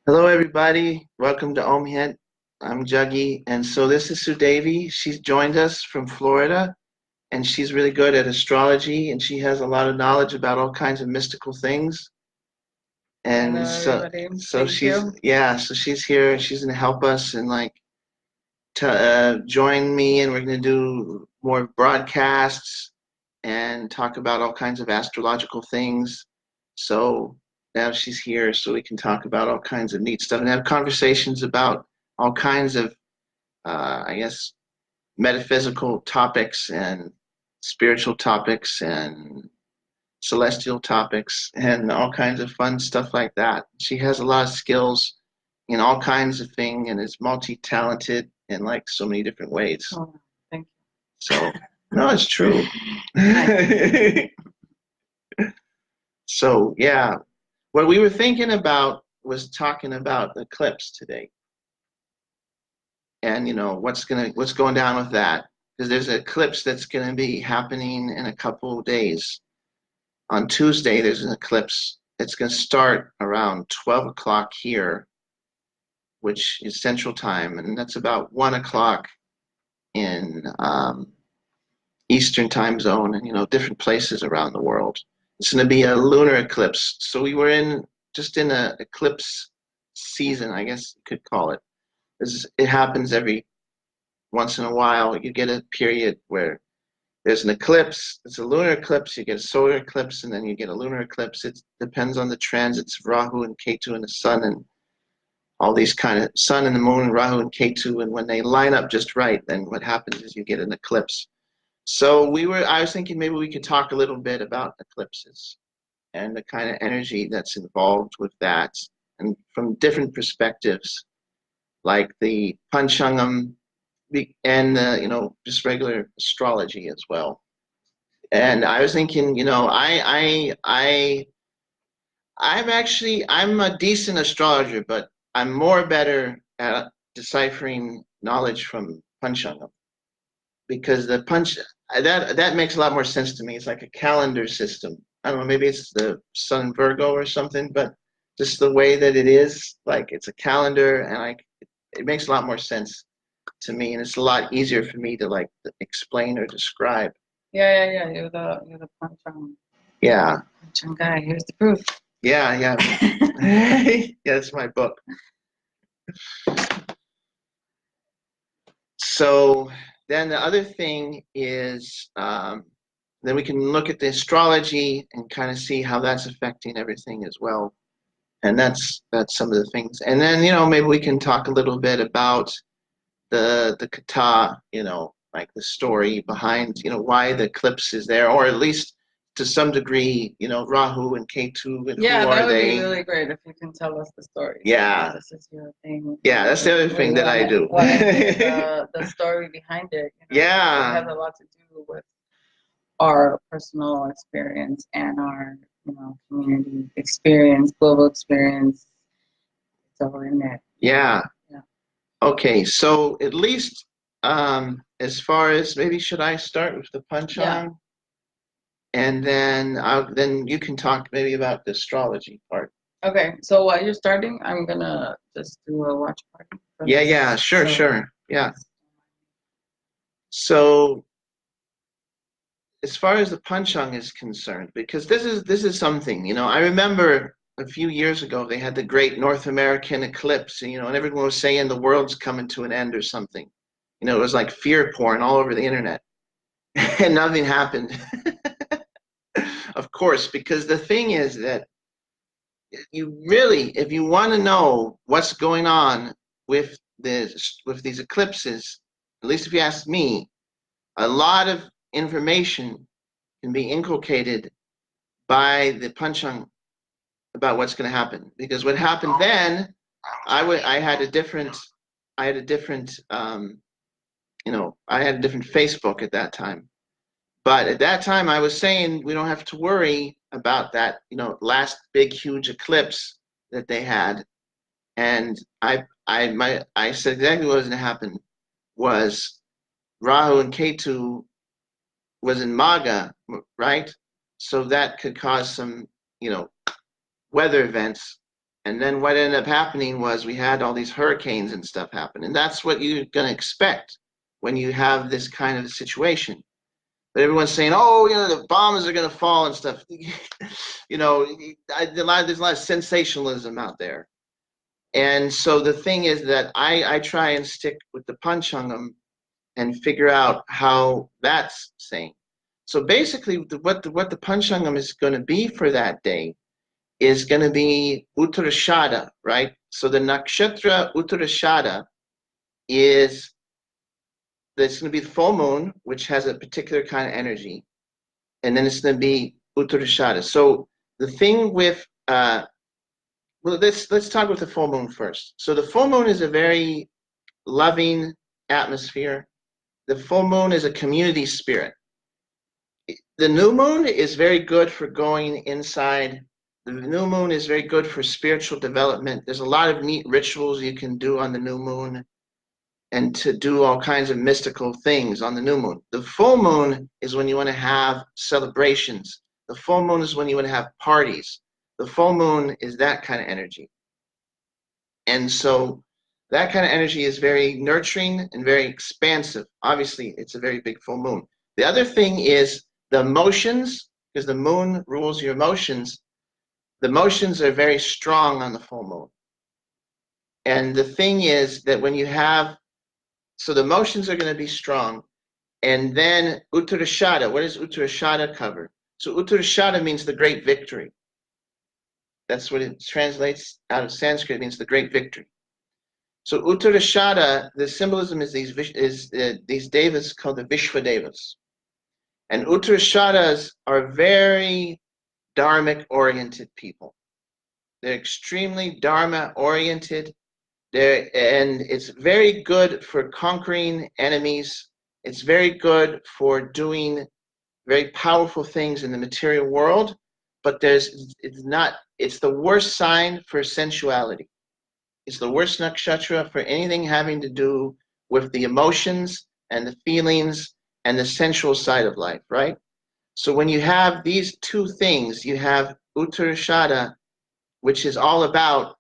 Hello, everybody. Welcome to Omhet. I'm Juggy, and so this is Sudevi. She's joined us from Florida, and she's really good at astrology, and she has a lot of knowledge about all kinds of mystical things. Hello, And so, everybody. so Thank she's you. yeah, so she's here. She's gonna help us and like join me, and we're gonna do more broadcasts and talk about all kinds of astrological things. So now she's here so we can talk about all kinds of neat stuff and have conversations about all kinds of, I guess, metaphysical topics and spiritual topics and celestial topics and all kinds of fun stuff like that. She has a lot of skills in all kinds of things and is multi-talented in like so many different ways. Oh, thank So, no, it's true. you. Nice. So, yeah, what we were thinking about was talking about the eclipse today, and what's going down with that because there's an eclipse that's going to be happening in a couple of days. On Tuesday, there's an eclipse. It's going to start around 12 o'clock here, which is Central Time, and that's about 1 o'clock in Eastern Time Zone, and different places around the world. It's going to be a lunar eclipse, so we were in just in a eclipse season, I guess you could call it. It happens every once in a while. You get a period where there's an eclipse. It's a lunar eclipse. You get a solar eclipse, and then you get a lunar eclipse. It depends on the transits of Rahu and Ketu and the sun and all these kind of sun and the moon and Rahu and Ketu. And when they line up just right, then what happens is you get an eclipse. So I was thinking maybe we could talk a little bit about eclipses and the kind of energy that's involved with that, and from different perspectives, like the Panchangam and just regular astrology as well. And I was thinking, I'm a decent astrologer, but I'm more better at deciphering knowledge from Panchangam because the punch that makes a lot more sense to me. It's like a calendar system. I don't know, maybe it's the Sun Virgo or something, but just the way that it is, like it's a calendar, and it makes a lot more sense to me, and it's a lot easier for me to like explain or describe. Yeah. You're the Yeah, punchang guy. Here's the proof. yeah, yeah. Yeah, it's my book. So then the other thing is, then we can look at the astrology and kind of see how that's affecting everything as well. And that's some of the things. And then maybe we can talk a little bit about the kata, like the story behind why the eclipse is there, or at least to some degree, Rahu and Ketu and who Yeah, are that would be they? really great if you can tell us the story. Yeah, This is your thing. yeah, that's the other We thing that I do. want to hear the story behind it. Because it Yeah, has a lot to do with our personal experience and our community experience, global experience. It's all in there. yeah. Yeah. Okay, so at least as far as maybe should I start with the Yeah. punchline, and then you can talk maybe about the astrology part. Okay, so while you're starting, I'm gonna just do a watch party for Yeah, this. yeah, sure, So sure. Yeah. please. So as far as the punchung is concerned, because this is something, I remember a few years ago they had the great North American eclipse, and everyone was saying the world's coming to an end or something. It was like fear porn all over the internet, and nothing happened. Of course, because the thing is that if you want to know what's going on with these eclipses, at least if you ask me, a lot of information can be inculcated by the punchung about what's going to happen. Because what happened then, I had a different, I had a different, I had a different Facebook at that time. But at that time, I was saying we don't have to worry about that, last big huge eclipse that they had. And I said exactly what was going to happen was Rahu and Ketu was in Maga, right? So that could cause some, weather events And then what ended up happening was we had all these hurricanes and stuff happen. And that's what you're going to expect when you have this kind of situation. But everyone's saying, oh, the bombs are going to fall and stuff. There's a lot of sensationalism out there. And so the thing is that I try and stick with the Panchangam and figure out how that's saying. So basically, what the Panchangam is going to be for that day is going to be Uttarashada, right? So the nakshatra Uttarashada is it's going to be the full moon, which has a particular kind of energy, and then it's going to be Uttarashada. So the thing with well, let's talk with the full moon first. So the full moon is a very loving atmosphere. The full moon is a community spirit. The new moon is very good for going inside. The new moon is very good for spiritual development. There's a lot of neat rituals you can do on the new moon and to do all kinds of mystical things on the new moon. The full moon is when you want to have celebrations. The full moon is when you want to have parties. The full moon is that kind of energy. And so that kind of energy is very nurturing and very expansive. Obviously, it's a very big full moon. The other thing is the emotions, because the moon rules your emotions. The emotions are very strong on the full moon. And the thing is that when you have, so the emotions are going to be strong. And then Uttarashada, what does Uttarashada cover? So Uttarashada means the great victory. That's what it translates out of Sanskrit. It means the great victory. So Uttarashada, the symbolism is these devas called the Vishvadevas. And Uttarashadas are very dharmic oriented people. They're extremely dharma oriented. And it's very good for conquering enemies. It's very good for doing very powerful things in the material world, but it's the worst sign for sensuality. It's the worst nakshatra for anything having to do with the emotions and the feelings and the sensual side of life, right? So when you have these two things, you have Uttarashada, which is all about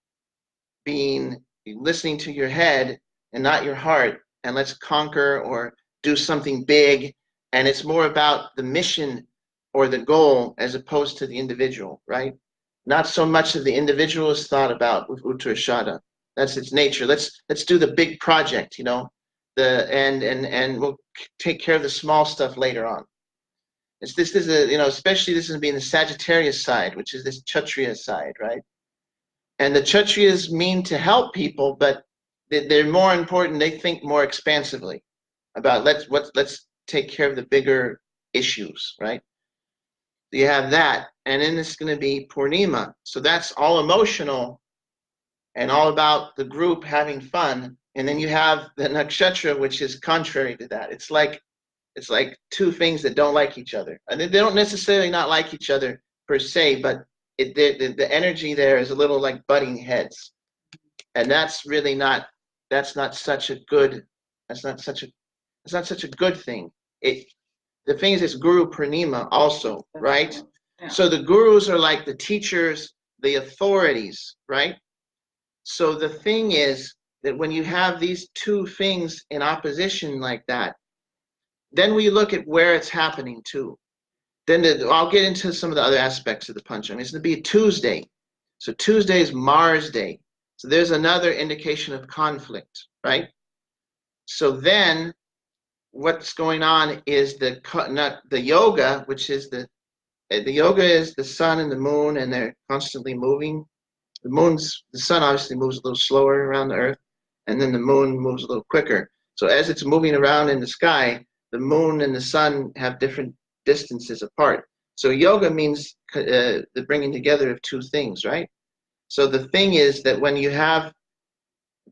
listening to your head and not your heart, and let's conquer or do something big. And it's more about the mission or the goal as opposed to the individual, right? Not so much of the individual is thought about with Uttarashada. That's its nature. Let's do the big project, and we'll take care of the small stuff later on. This is especially this is being the Sagittarius side, which is this Kshatriya side, right? And the Kshatriyas mean to help people, but they're more important. They think more expansively about let's take care of the bigger issues, right? You have that, and then it's going to be Purnima. So that's all emotional and all about the group having fun. And then you have the nakshatra, which is contrary to that. It's like two things that don't like each other. And they don't necessarily not like each other per se, but the energy there is a little like butting heads. And that's really not such a good thing. The thing is it's Guru Purnima also, right? Yeah. So the gurus are like the teachers, the authorities, right? So the thing is that when you have these two things in opposition like that, then we look at where it's happening too. Then I'll get into some of the other aspects of the Pancham. It's going to be a Tuesday. So Tuesday is Mars Day. So there's another indication of conflict, right? So then what's going on is the yoga, which is the yoga is the sun and the moon, and they're constantly moving. The sun obviously moves a little slower around the earth, and then the moon moves a little quicker. So as it's moving around in the sky, the moon and the sun have different distances apart. So yoga means the bringing together of two things, right? So the thing is that when you have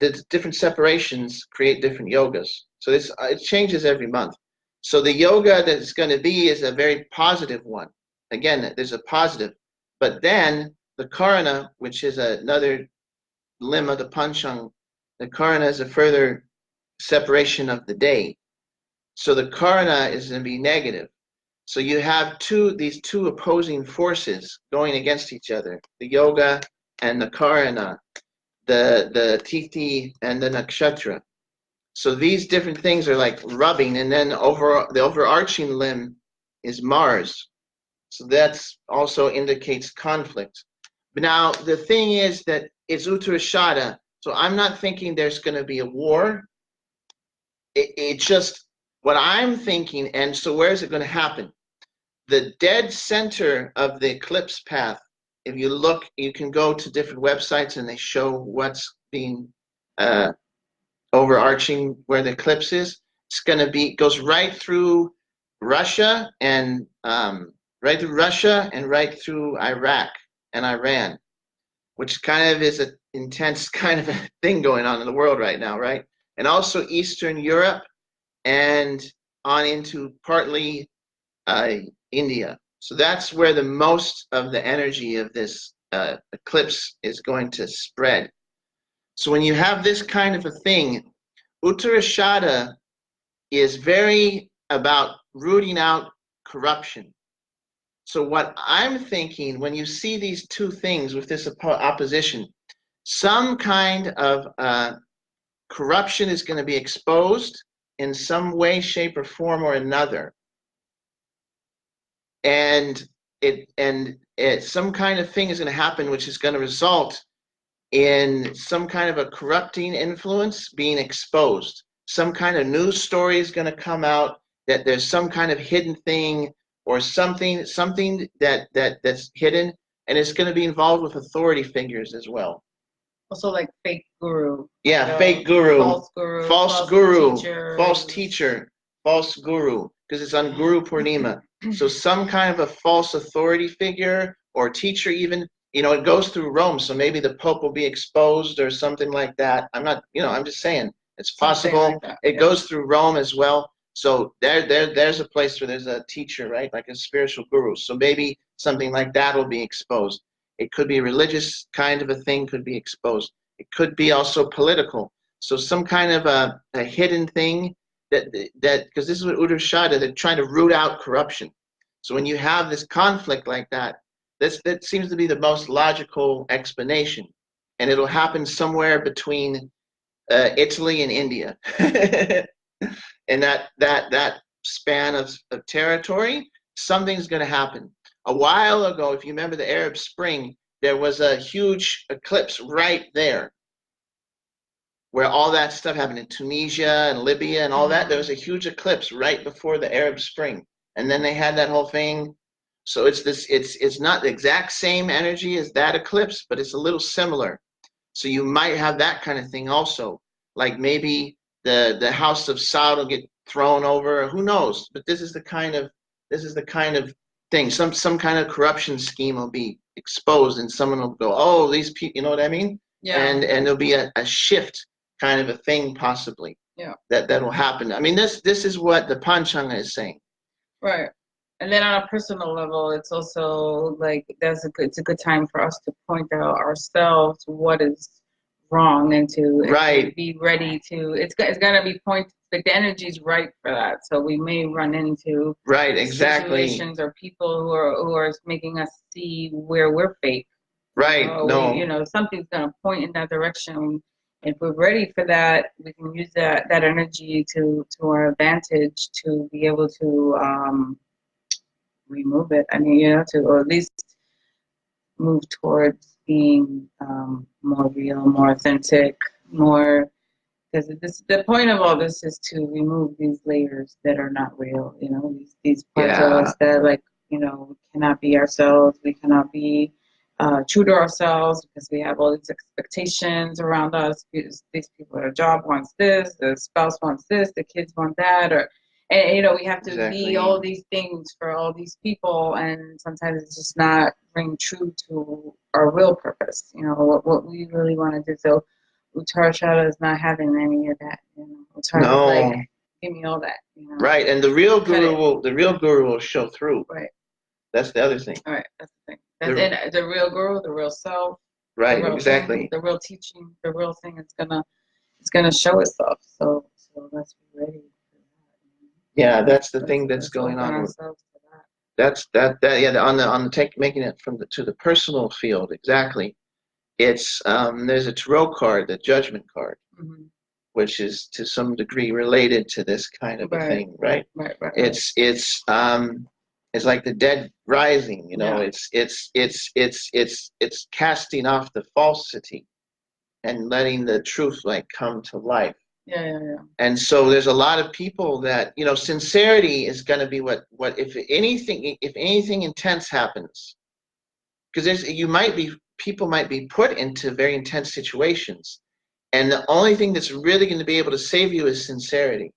the different separations create different yogas. So it changes every month. So the yoga that's going to be is a very positive one. Again, there's a positive. But then the karana, which is another limb of the panchang, the karana is a further separation of the day. So the karana is going to be negative. So you have these two opposing forces going against each other, the yoga and the Karana, the Tithi and the Nakshatra. So these different things are like rubbing, and then over the overarching limb is Mars. So that's also indicates conflict. But now the thing is that it's Uttarashada, so I'm not thinking there's going to be a war. It just what I'm thinking, and so where is it going to happen? The dead center of the eclipse path. If you look, you can go to different websites and they show what's being uh, overarching where the eclipse is. It's going to be goes right through Russia and right through Iraq and Iran, which kind of is an intense kind of a thing going on in the world right now, right? And also Eastern Europe and on into partly uh, India. So that's where the most of the energy of this eclipse is going to spread. So when you have this kind of a thing, Uttarashada is very about rooting out corruption. So what I'm thinking, when you see these two things with this opposition, some kind of corruption is going to be exposed in some way, shape, or form or another, and some kind of thing is going to happen, which is going to result in some kind of a corrupting influence being exposed. Some kind of news story is going to come out that there's some kind of hidden thing or something that's hidden, and it's going to be involved with authority figures as well. Also, like fake guru. Yeah, fake guru, false guru, false teacher, false guru, because it's on Guru Purnima. So some kind of a false authority figure or teacher, even, it goes through Rome. So maybe the Pope will be exposed or something like that. I'm just saying it's possible. Like it goes through Rome as well. So there's a place where there's a teacher, right? Like a spiritual guru. So maybe something like that will be exposed. It could be a religious kind of a thing could be exposed. It could be also political. So some kind of a hidden thing that because this is what Uttarashada, they're trying to root out corruption. So when you have this conflict like that seems to be the most logical explanation. And it'll happen somewhere between Italy and India. And that span of territory, something's going to happen. A while ago, if you remember the Arab Spring, there was a huge eclipse right there where all that stuff happened in Tunisia and Libya and all that. There was a huge eclipse right before the Arab Spring. And then they had that whole thing. So it's not the exact same energy as that eclipse, but it's a little similar. So you might have that kind of thing also. Like maybe the House of Saud will get thrown over. Who knows? But this is the kind of thing. Some kind of corruption scheme will be exposed, and someone will go, "Oh, these people," you know what I mean? Yeah. And there'll be a shift kind of a thing possibly. Yeah. That will happen. I mean, this is what the Panchanga is saying. Right. And then on a personal level, it's also like it's a good time for us to point out ourselves what is wrong and to be ready to. It's got to be point. Like the energy's right for that. So we may run into situations or people who are making us see where we're fake. Right. Something's gonna point in that direction. If we're ready for that, we can use that energy to our advantage to be able to remove it. I mean, or at least move towards being more real, more authentic, more. Because the point of all this is to remove these layers that are not real. These parts of us that we cannot be ourselves. We cannot be true to ourselves because we have all these expectations around us. These people at our job wants this, the spouse wants this, the kids want that, and we have to be all these things for all these people, and sometimes it's just not ring true to our real purpose. What we really want to do. So Uttarashada is not having any of that. Uttarashada is like, give me all that. Right, and the real guru will show through. Right. That's the other thing. All right, that's the thing. That's the real guru, the real self. Right, exactly. The real teaching, the real thing is gonna show itself. So let's be ready for that. Yeah, that's the thing that's going on. That's that. Yeah, on the making it to the personal field, exactly. It's there's a tarot card, the Judgment card, Mm-hmm. which is to some degree related to this kind of a Right. thing, right? Right. It's like the dead rising, you know. Yeah. It's casting off the falsity and letting the truth like come to life. Yeah. And so there's a lot of people that, you know, sincerity is going to be what if anything intense happens, because you might be people might be put into very intense situations, and the only thing that's really going to be able to save you is sincerity.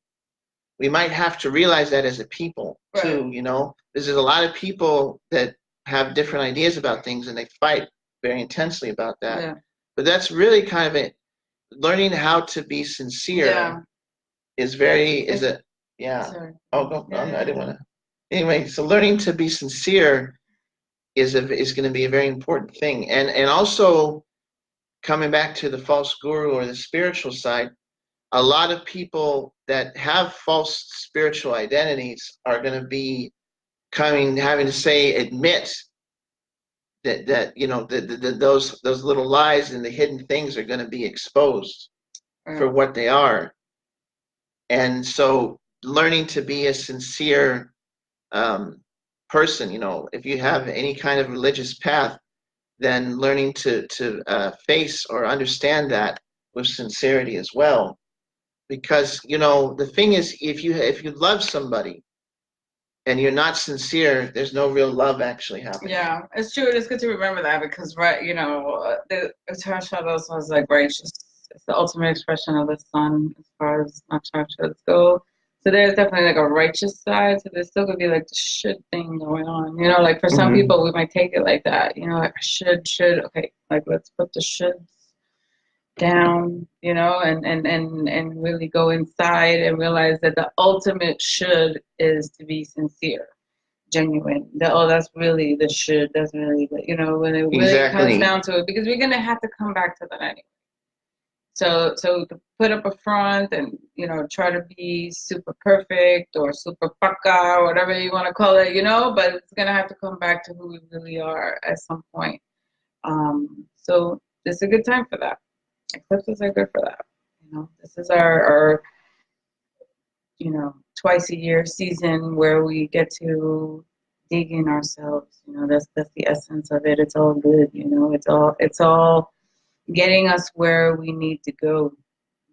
We might have to realize that as a people Right. too, you know. There's a lot of people that have different ideas about things and they fight very intensely about that. Yeah. But that's really kind of it. Learning how to be sincere Yeah. is very is It's, a yeah. sorry. Oh, go. I Yeah. didn't want to. Anyway, so learning to be sincere is going to be a very important thing, and also coming back to the false guru or the spiritual side, a lot of people that have false spiritual identities are going to be having to say admit that you know those little lies and the hidden things are going to be exposed Right. for what they are. And so learning to be a sincere um, person, you know, if you have any kind of religious path, then learning to face or understand that with sincerity as well. Because you know the thing is, if you love somebody and you're not sincere, there's no real love actually happening. Yeah, it's true. It's good to remember that because, right, you know, the Torah Shabbos was like righteous. It's the ultimate expression of the sun as far as nakshatras go. So there's definitely like a righteous side. So there's still gonna be like the should thing going on. You know, like for some Mm-hmm. people, we might take it like that. You know, like should. Okay, like let's put the shoulds down. You know, and really go inside and realize that the ultimate should is to be sincere, genuine. That's really the should. That's really the, you know, when it really comes Exactly. down to it, because we're gonna have to come back to that anyway. So to put up a front and, you know, try to be super perfect or super paka or whatever you want to call it, you know, but it's gonna have to come back to who we really are at some point. So this is a good time for that. Eclipses are good for that. You know, this is our you know, twice a year season where we get to dig in ourselves. You know, that's the essence of it. It's all good. You know, it's all getting us where we need to go.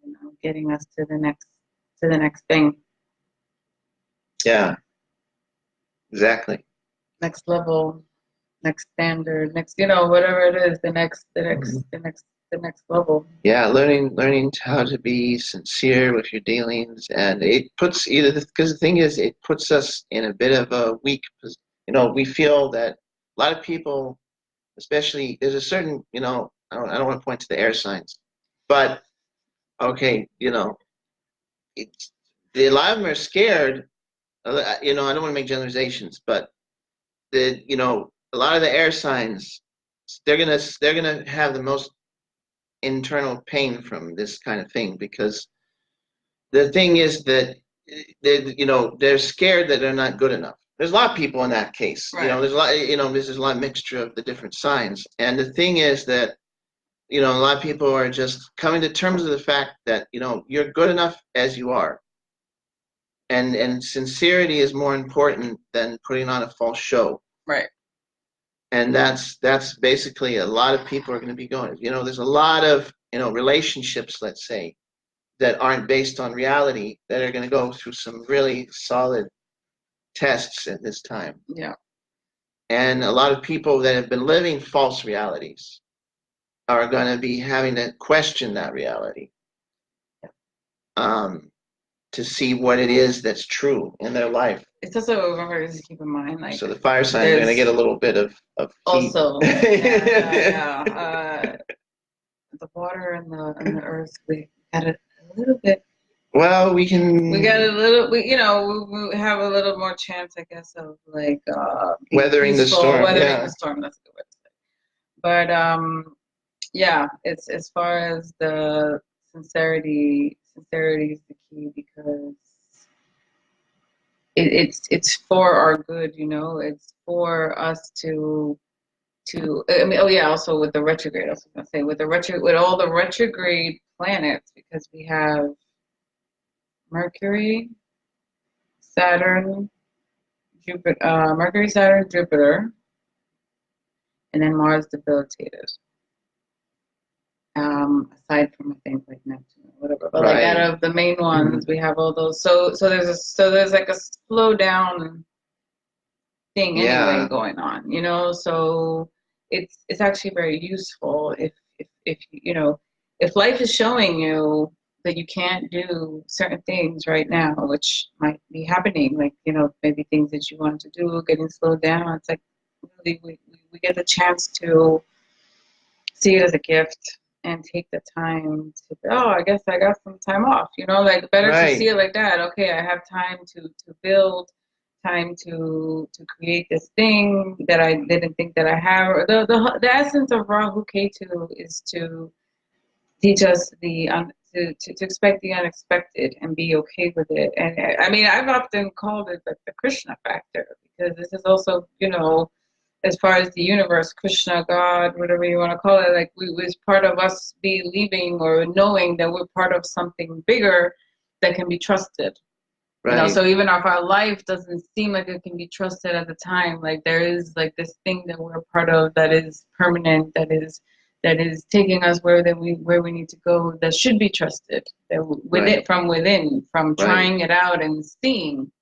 You know, getting us to the next thing, Yeah, exactly. next level, next standard, next, you know, whatever it is, Mhm. the next level. Yeah, learning how to be sincere with your dealings, and it puts either because the thing is, it puts us in a bit of a weak, you know, we feel that a lot of people, especially there's a certain, you know, I don't want to point to the air signs, but okay, you know, it's, a lot of them are scared. You know, I don't want to make generalizations, but you know, a lot of the air signs, they're gonna have the most internal pain from this kind of thing because the thing is that you know they're scared that they're not good enough. There's a lot of people in that case. You Right. know, there's a lot. You know, there's a lot of mixture of the different signs, and the thing is that you know a lot of people are just coming to terms with the fact that you know you're good enough as you are, and sincerity is more important than putting on a false show. Right. And that's basically a lot of people are going to be going. You know, there's a lot of you know relationships, let's say, that aren't based on reality that are going to go through some really solid tests at this time. Yeah. And a lot of people that have been living false realities are going to be having to question that reality um, to see what it is that's true in their life. It's also important to keep in mind, like So the fire signs are going to get there's a little bit of heat. also, yeah. The water and the earth, we got it a little bit. Well, We got a little, we, you know, we have a little more chance, I guess, of like being weathering the peaceful, storm. weathering the Yeah. storm. That's a good way to say. But yeah, it's as far as the sincerity. Sincerity is the key because it's for our good. You know, it's for us to I mean, oh yeah, also with the retrograde, I was gonna say with the with all the retrograde planets, because we have Mercury, Saturn, Jupiter, Mercury, Saturn, Jupiter, and then Mars debilitated. Aside from I think like Neptune or whatever, but like out Right. of the main Mhm. ones, we have all those. So there's like a slowdown thing anyway Yeah. going on, you know. So it's actually very useful if you know if life is showing you that you can't do certain things right now, which might be happening, like you know maybe things that you want to do getting slowed down. It's like really we get the chance to see it as a gift and take the time to oh I guess I got some time off, you know, like better to see Right. it like that. Okay, I have time to build, time to create this thing that I didn't think that I have. Or the essence of Rahu Ketu is to teach us to expect the unexpected and be okay with it. And I mean, I've often called it like the Krishna factor, because this is also, you know, as far as the universe, Krishna, God, whatever you want to call it, like we was part of us believing or knowing that we're part of something bigger that can be trusted. You know, Right. so even if our life doesn't seem like it can be trusted at the time, like there is like this thing that we're a part of that is permanent, that is taking us where we need to go, that should be trusted, that Right. within, from Right. trying it out and seeing,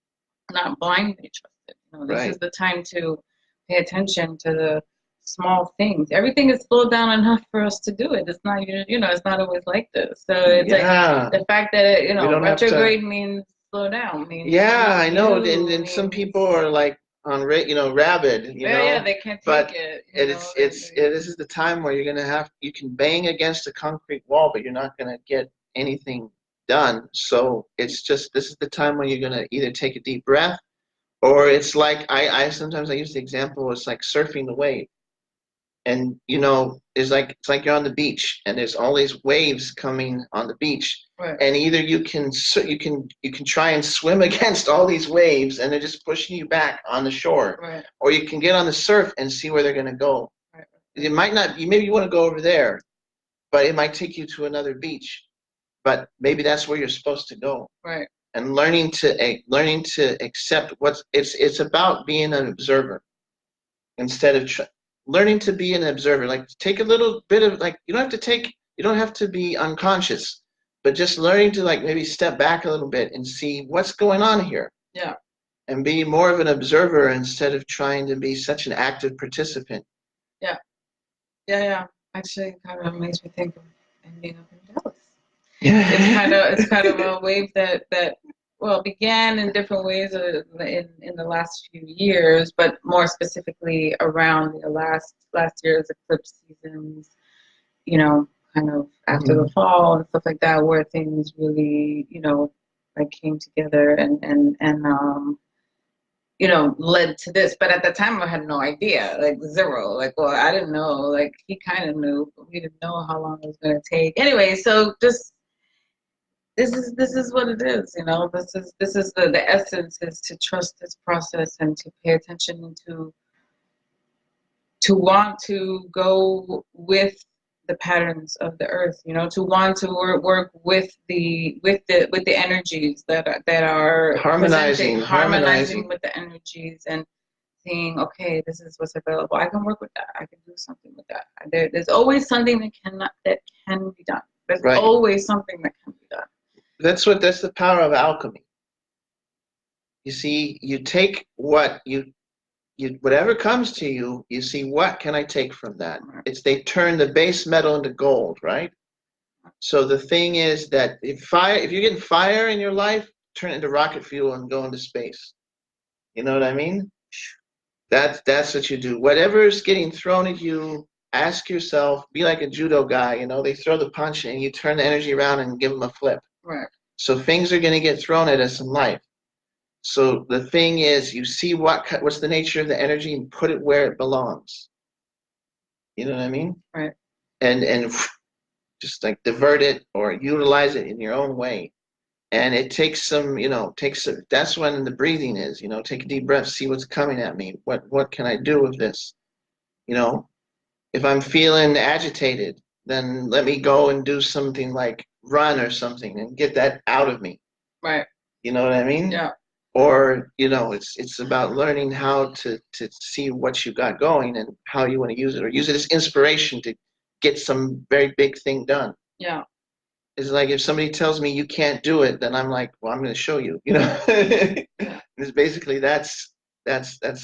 not blindly trusted. You know, this is Right. the time to pay attention to the small things. Everything is slowed down enough for us to do it. It's not, you know, it's not always like this. So it's like Yeah. the fact that it, you We know, don't have to. retrograde means slow down, means Yeah, not I know. And, you, and some people means are like rabid, yeah, yeah, they can't take but it. You it know, is it's it, this is the time where you can bang against a concrete wall, but you're not gonna get anything done. So it's just this is the time when you're gonna either take a deep breath, or it's like I sometimes I use the example, it's like surfing the wave. And it's like you're on the beach and there's all these waves coming on the beach, right, and either you can try and swim against all these waves and they're just pushing you back on the shore, right, or you can get on the surf and see where they're going to go. right, It might not you maybe you want to go over there, but it might take you to another beach, but maybe that's where you're supposed to go. right, And learning to accept it's about being an observer instead of learning to be an observer. Like take a little bit of like you don't have to be unconscious, but just learning to like maybe step back a little bit and see what's going on here yeah, and be more of an observer instead of trying to be such an active participant. yeah, yeah, yeah. Actually, it kind of makes me think of ending up in Dallas. It's kind of a wave that well began in different ways in the last few years, but more specifically around the last year's eclipse seasons. You know, kind of after the Mhm. fall and stuff like that, where things really like came together and led to this. But at the time, I had no idea, like zero. Like, well, I didn't know. Like, he kind of knew, but we didn't know how long it was going to take. Anyway, so just this is what it is. This is the essence is to trust this process and to pay attention to want to go with the patterns of the earth, to want to work with the energies that are presenting, harmonizing Harmonizing. with the energies, and seeing, okay, this is what's available. I can work with that. I can do something with that. There's always something that can be done. There's Right. always something that can be done. That's the power of alchemy. You see, you take whatever comes to you, you see what can I take from that. It's they turn the base metal into gold, right? So the thing is that if you're getting fire in your life, turn it into rocket fuel and go into space. You know what I mean? That's what you do. Whatever is getting thrown at you, ask yourself, be like a judo guy, they throw the punch and you turn the energy around and give them a flip. Right. So things are going to get thrown at us in life. So the thing is, you see what's the nature of the energy and put it where it belongs. You know what I mean? Right. And just like divert it or utilize it in your own way. And it takes that's when the breathing is, take a deep breath, see what's coming at me. What can I do with this? if I'm feeling agitated, then let me go and do something like run or something and get that out of me. Right. You know what I mean? Yeah. Or, it's about learning how to see what you got going and how you want to use it, or use it as inspiration to get some very big thing done. Yeah. It's like if somebody tells me you can't do it, then I'm like, well, I'm going to show you. It's basically that's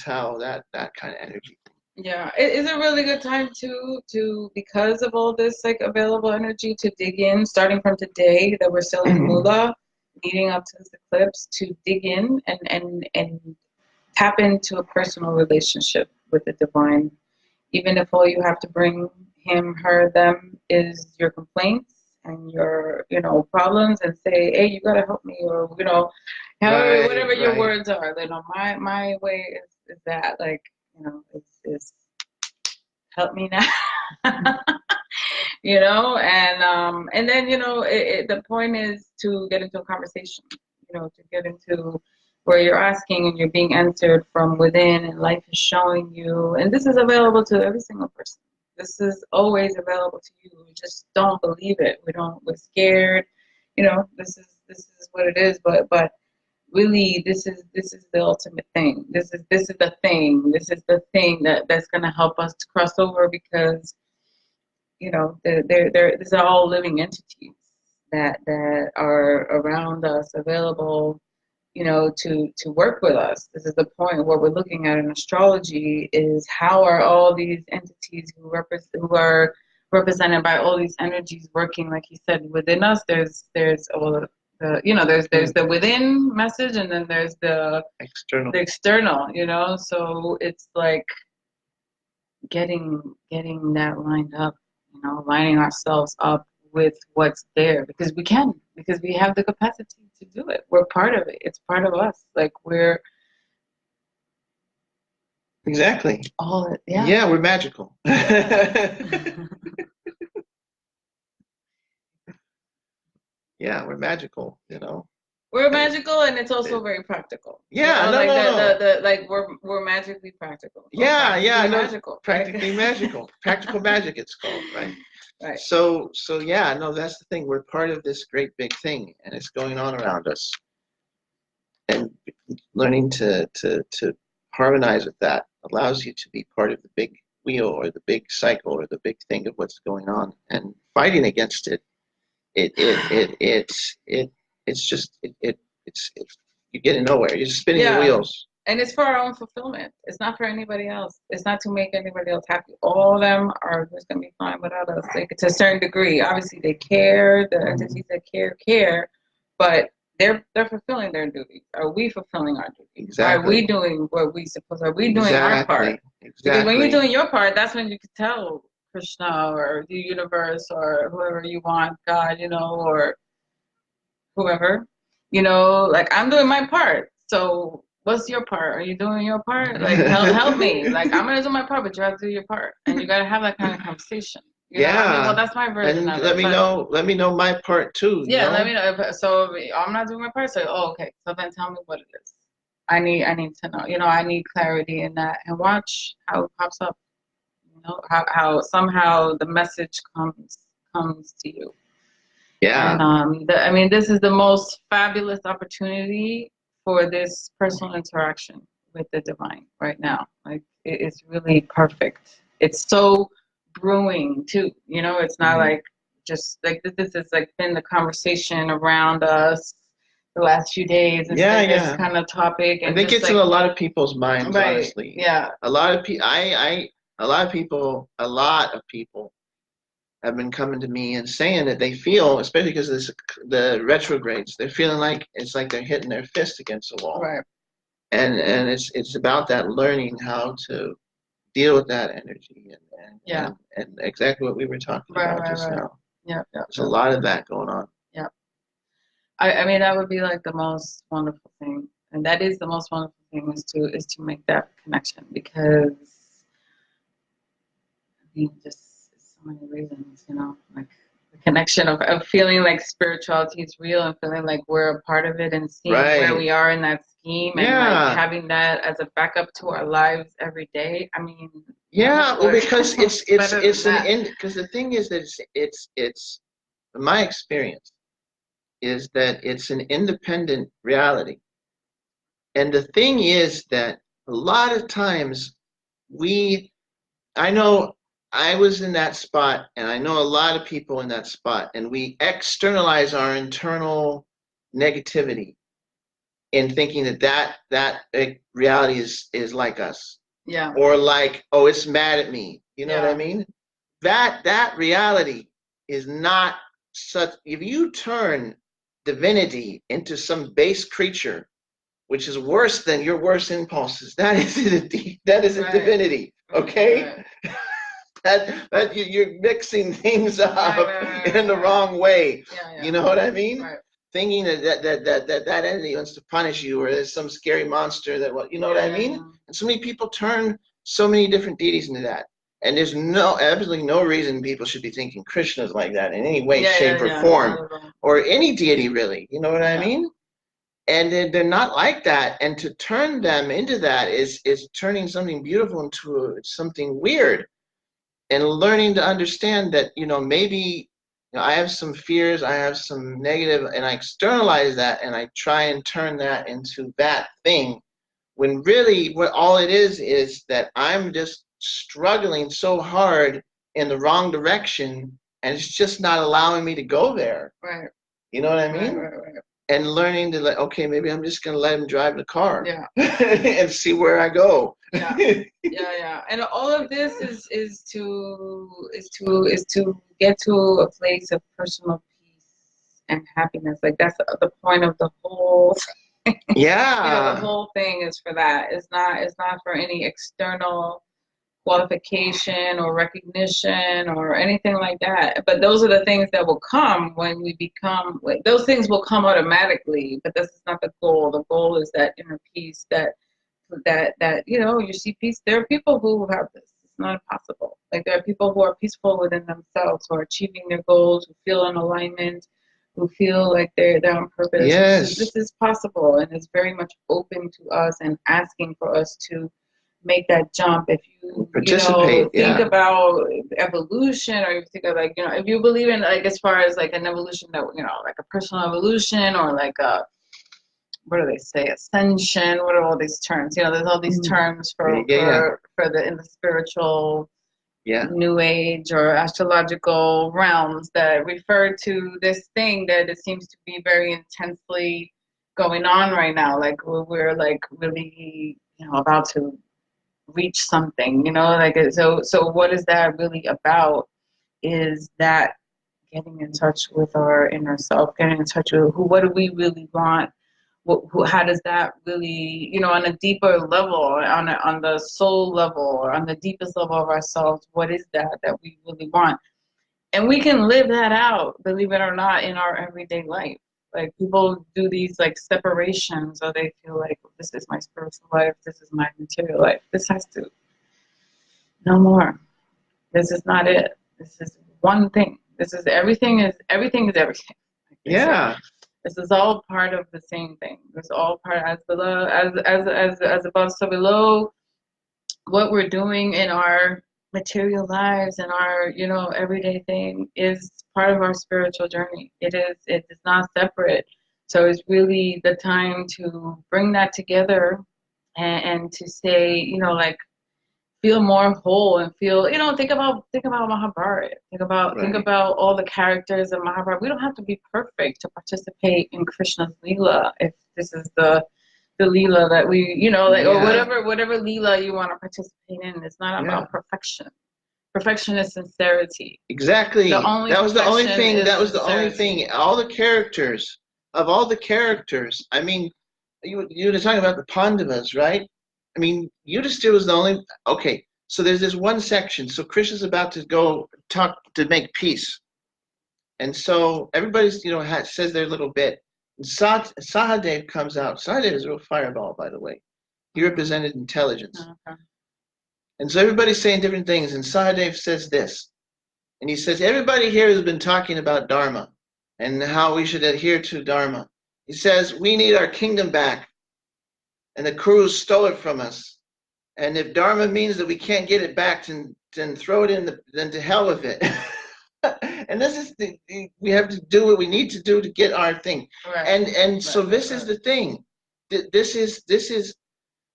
how that kind of energy. Yeah, it is a really good time to because of all this like available energy to dig in, starting from today that we're still in Mula, leading up to this eclipse, to dig in and tap into a personal relationship with the divine, even if all you have to bring him, her, them is your complaints and your problems, and say, hey, you gotta help me, or however, Right, whatever your right. words are. My way is that, like, is help me now. And then the point is to get into a conversation, to get into where you're asking and you're being answered from within, and life is showing you, and this is available to every single person. This is always available to you. We just don't believe it. We're scared. This is what it is, but really, this is the ultimate thing. This is the thing. This is the thing that's going to help us to cross over, because these are all living entities that are around us, available, to work with us. This is the point. What we're looking at in astrology is how are all these entities who are represented by all these energies working, like you said, within us. There's all there's the within message, and then there's the External. external. So it's like getting that lined up, lining ourselves up with what's there, because we have the capacity to do it. We're part of it. It's part of us. Like, we're Exactly. all, yeah. Yeah, we're magical. Yeah, we're magical. We're magical, and it's also very practical. Yeah, no, like no, no. like we're magically practical. Yeah, yeah, no, magical, practically right? magical. Practical magic, it's called, right? Right. So yeah, no, that's the thing. We're part of this great big thing, and it's going on around us. And learning to harmonize with that allows you to be part of the big wheel, or the big cycle, or the big thing of what's going on. And fighting against it's just it's you're getting nowhere. You're just spinning your Yeah. wheels. And it's for our own fulfillment. It's not for anybody else. It's not to make anybody else happy. All of them are just going to be fine without us. Like, to a certain degree. Obviously, they care. The entities that care, but they're fulfilling their duties. Are we fulfilling our duties? Exactly. Are we doing what we supposed? Are we doing our part? Exactly. Because when you're doing your part, that's when you can tell Krishna or the universe or whoever you want, God, or whoever, like, I'm doing my part. So what's your part? Are you doing your part? Like, help me. Like, I'm gonna do my part, but you have to do your part, and you gotta have that kind of conversation. You know what I mean? Well, that's my version And of let it. me But know. Let me know my part too. yeah, let me know. So I'm not doing my part. So, okay. So then tell me what it is. I need to know. I need clarity in that, and watch how it pops up. How somehow the message comes to you. Yeah. And I mean, this is the most fabulous opportunity for this personal interaction with the divine right now. Like, it's really perfect. It's so brewing too. It's not like just like this is like been the conversation around us the last few days. It's been this kind of topic, I and think just it's in a lot of people's minds, right, honestly. yeah. A lot of people, a lot of people have been coming to me and saying that they feel, especially because of the retrogrades, they're feeling like it's like they're hitting their fist against the wall. Right. And it's about that learning how to deal with that energy, and exactly what we were talking about just now. Yeah. There's a lot of that going on. Yeah. I mean, that would be like the most wonderful thing, and that is the most wonderful thing, is to make that connection, because I mean, just so many reasons, like the connection of feeling like spirituality is real, and feeling like we're a part of it, and seeing where we are in that scheme, and like having that as a backup to our lives every day. I mean, Yeah, well, because Better than it's an that. end. Because the thing is that it's my experience is that it's an independent reality. And the thing is that a lot of times we, I know I was in that spot, and I know a lot of people in that spot, and we externalize our internal negativity in thinking that reality is like us, Yeah, or like, oh, it's mad at me. You know what I yeah, mean? That reality is not such. If you turn divinity into some base creature, which is worse than your worst impulses, that is a right, divinity. right, Okay, right, that you're mixing things right, up right, right, in right, the right. wrong way. Yeah, You yeah, know what I mean? right. Thinking that entity wants to punish you, or there's some scary monster that what you know what Yeah, I yeah, mean? yeah. And so many people turn so many different deities into that. And there's absolutely no reason people should be thinking Krishna's like that in any way, Yeah, yeah, shape, or yeah. Not form, at all. or any deity really. You know what I Yeah, mean? And they're not like that. And to turn them into that is turning something beautiful into something weird, and learning to understand that maybe I have some fears, I have some negative, and I externalize that, and I try and turn that into that thing, when really what all it is that I'm just struggling so hard in the wrong direction, and it's just not allowing me to go there. right, You know what I right, mean? right, right. And learning to like, okay, maybe I'm just gonna let him drive the car Yeah, and see where I go. yeah, yeah, yeah. And all of this is to get to a place of personal peace and happiness. Like that's the point of the whole. The Yeah. whole thing is for that. It's not for any external qualification or recognition or anything like that. But those are the things that will come when we become, like, those things will come automatically, but this is not the goal. The goal is that inner peace that you see peace. There are people who have this. It's not impossible. Like there are people who are peaceful within themselves, who are achieving their goals, who feel in alignment, who feel like they're on purpose. This is Yes. this is possible, and it's very much open to us and asking for us to make that jump. If you Participate. think Yeah. about evolution, or you think of, like, if you believe in, like, as far as like an evolution, that like a personal evolution, or like a, what do they say, ascension, what are all these terms, there's all these terms for Yeah. Yeah. the in the spiritual Yeah. new age or astrological realms that refer to this thing that it seems to be very intensely going on right now. Like we're like really about to reach something, like, so what is that really about? Is that getting in touch with our inner self, getting in touch with what do we really want? How does that really, on a deeper level, on the soul level, or on the deepest level of ourselves, what is that we really want? And we can live that out, believe it or not, in our everyday life. Like, people do these like separations, or they feel like, this is my spiritual life, this is my material life. This has to, no more. This is not it. This is one thing. This is everything. Is everything. Like they say. Yeah. This is all part of the same thing. It's all part, as below, as above, so below. What we're doing in our material lives and our, everyday thing is part of our spiritual journey. It is not separate. So it's really the time to bring that together, and to say, like, feel more whole, and feel, think about Mahabharata. Think Right. about all the characters of Mahabharata. We don't have to be perfect to participate in Krishna's Leela. If this is the Leela that we, like, or Yeah. whatever Leela you want to participate in, it's not Yeah. about perfection. Perfection is sincerity. The Exactly. only That was the only perfection thing. is That was the only sincerity. thing. All the characters. I mean, you were talking about the Pandavas, right? I mean, Yudhishthira was the only. Okay, so there's this one section. So Krishna's about to go talk to make peace, and so everybody's says their little bit. And Sahadev comes out. Sahadev is a real fireball, by the way. He Mm-hmm. represented intelligence, Okay. and so everybody's saying different things. And Sahadev says this. And he says, everybody here has been talking about Dharma and how we should adhere to Dharma. He says, we need our kingdom back. And the Kurus stole it from us. And if Dharma means that we can't get it back, then throw it in then to hell with it. And this is we have to do what we need to do to get our thing. Right. And so this is the thing. This is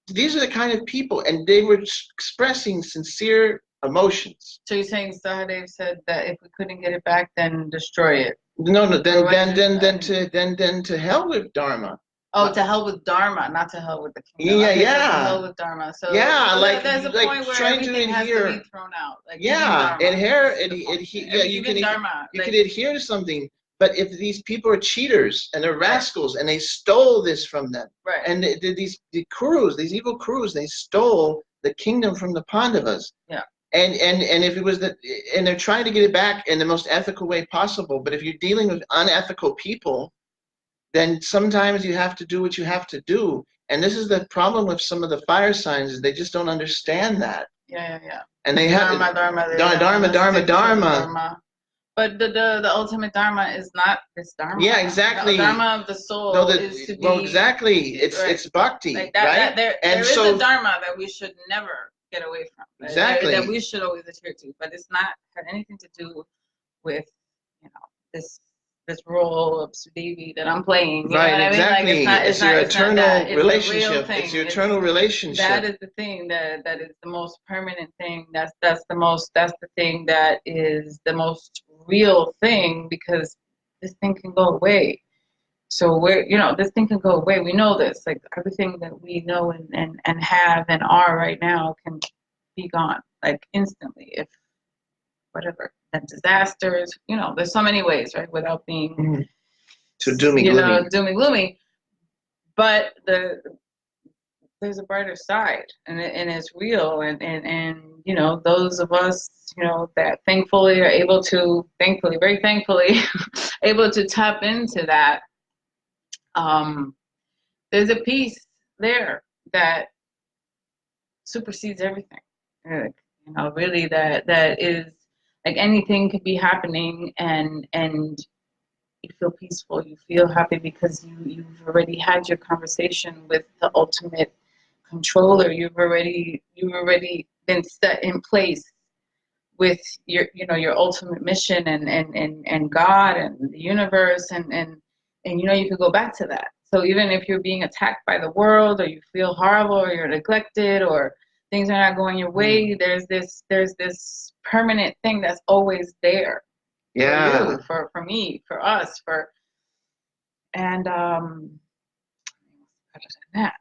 these are the kind of people, and they were expressing sincere emotions. So you're saying Sahadev said that if we couldn't get it back, then destroy it. No, then to hell with Dharma. Oh, to hell with Dharma, not to hell with the kingdom. Yeah, okay, yeah. So to hell with Dharma. So yeah, so like there's a like point where trying to everything adhere. has to be thrown out. Like Yeah, yeah, you can Dharma. you can adhere to something, but if these people are cheaters and they're rascals and they stole this from them, right? And these these evil Kurus, they stole the kingdom from the Pandavas. Yeah. And if it was and they're trying to get it back in the most ethical way possible, but if you're dealing with unethical people, then sometimes you have to do what you have to do. And this is the problem with some of the fire signs, is they just don't understand that. Yeah. And they have Dharma. But the ultimate Dharma is not this Dharma. Yeah, exactly. The Dharma of the soul is to be. Well, exactly. It's bhakti, like right? There is a Dharma that we should never get away from. Exactly. That we should always adhere to, but it's not had anything to do with this role of Sudevi that I'm playing. You right, know what exactly. I mean? It's your eternal relationship. It's your eternal relationship. That is the thing that is the most permanent thing. That's the thing that is the most real thing, because this thing can go away. So this thing can go away. We know this. Like everything that we know and have and are right now can be gone, like instantly, if whatever. And disasters, there's so many ways, right? Without being too doomy gloomy. But there's a brighter side, and it's real, and those of us that thankfully are able to, very thankfully, able to tap into that. There's a piece there that supersedes everything. Really, that is. Like anything could be happening, and you feel peaceful, you feel happy, because you've already had your conversation with the ultimate controller. You've already been set in place with your ultimate mission and God and the universe, and you could go back to that. So even if you're being attacked by the world, or you feel horrible, or you're neglected, or things are not going your way, there's this permanent thing that's always there. Yeah. For you, for me, for us, and better than that.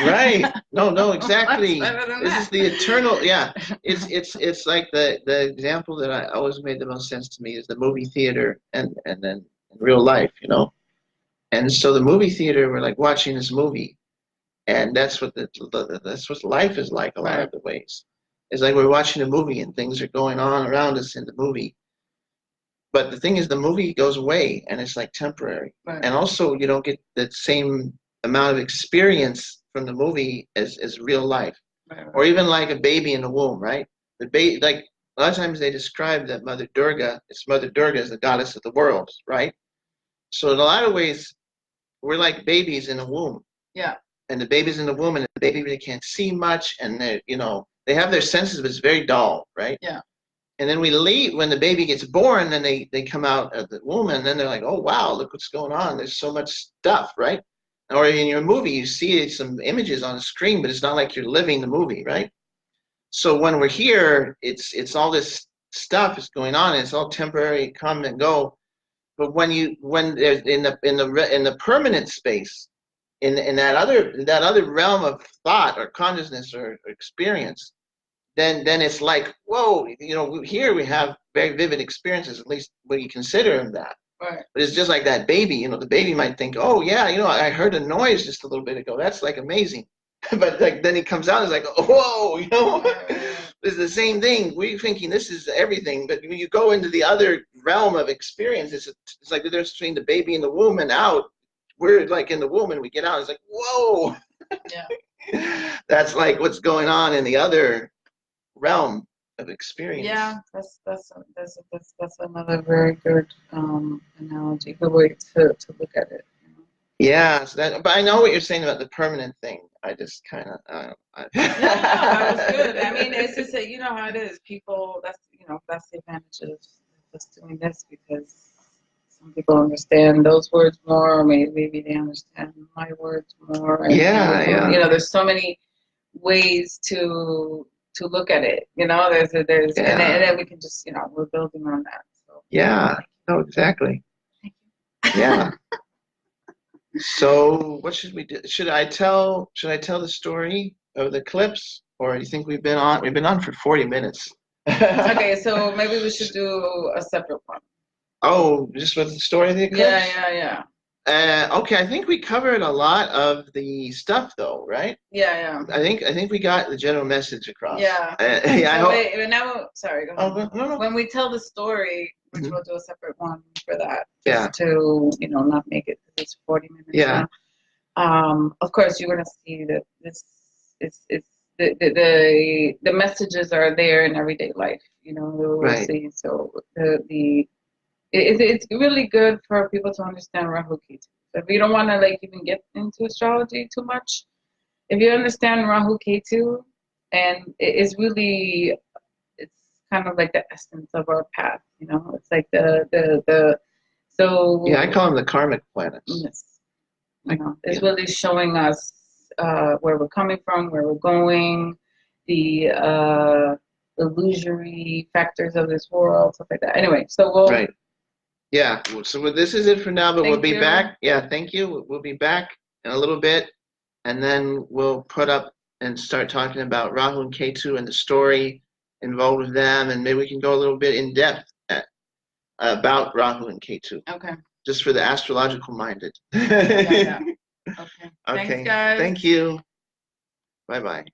Right. No, exactly. This is the eternal. Yeah. It's like the example that I always made the most sense to me is the movie theater and then in real life, And so the movie theater, we're like watching this movie. And that's what life is like a lot of the ways. It's like we're watching a movie and things are going on around us in the movie. But the thing is, the movie goes away and it's like temporary. Right. And also you don't get the same amount of experience from the movie as real life. Right. Or even like a baby in the womb, right? Like a lot of times they describe that Mother Durga is the goddess of the world, right? So in a lot of ways, we're like babies in a womb. Yeah. And the baby's in the womb, and the baby really can't see much, and they have their senses, but it's very dull, right? Yeah. And then we leave when the baby gets born, then they come out of the womb, and then they're like, oh wow, look what's going on. There's so much stuff, right? Or in your movie, you see some images on the screen, but it's not like you're living the movie, right? So when we're here, it's all this stuff is going on, and it's all temporary, come and go. But when there's in the permanent space, in that other realm of thought or consciousness or experience, then it's like, whoa, here we have very vivid experiences, at least when you consider them that. Right. But it's just like that baby, the baby might think, oh yeah, I heard a noise just a little bit ago. That's like amazing. But like then he comes out and it's like, whoa, It's the same thing. We're thinking this is everything, but when you go into the other realm of experience, it's like the difference between the baby in the womb and out. We're like in the womb and we get out. It's like, whoa. Yeah. That's like what's going on in the other realm of experience. Yeah, that's another very good analogy, good way to look at it. Yeah, but I know what you're saying about the permanent thing. I just kind of, No, that was good. I mean, it's just that you know how it is. People, that's the advantage of just doing this because some people understand those words more, or maybe they understand my words more, and we yeah, can, yeah, there's so many ways to look at it. And yeah, then we can just, we're building on that. So yeah. No, exactly. thank Yeah. So what should we do? Should I tell the story of the eclipse, or do you think we've been on for 40 minutes? you. Okay, so maybe we should do a separate one. Oh, just with the story of the Yeah, eclipse? yeah, yeah, Okay, I think we covered a lot of the stuff though, right? yeah, yeah. I think we got the general message across. Yeah. Yeah, I So hope. wait, but now, sorry, go Oh, ahead. no, no. When we tell the story, which Mhm. we'll do a separate one for that, Yeah, just to, not make it, 'cause it's 40 minutes yeah, now. Of course, you're gonna see that this it's the messages are there in everyday life. We'll right. see. So it's really good for people to understand Rahu Ketu. So if you don't want to like even get into astrology too much, if you understand Rahu Ketu, and it's really it's kind of like the essence of our path. It's like the Yeah, I so call them the karmic planets. yes, Like, it's really showing us where we're coming from, where we're going, the illusory factors of this world, stuff like that. Anyway, so right. Yeah. So this is it for now, but we'll thank be you. back. Yeah, thank you. We'll be back in a little bit, and then we'll put up and start talking about Rahu and Ketu and the story involved with them, and maybe we can go a little bit in depth about Rahu and Ketu, Okay. just for the astrological minded. Yeah, yeah. Okay. Thanks, Okay. guys. Thank you. Bye bye.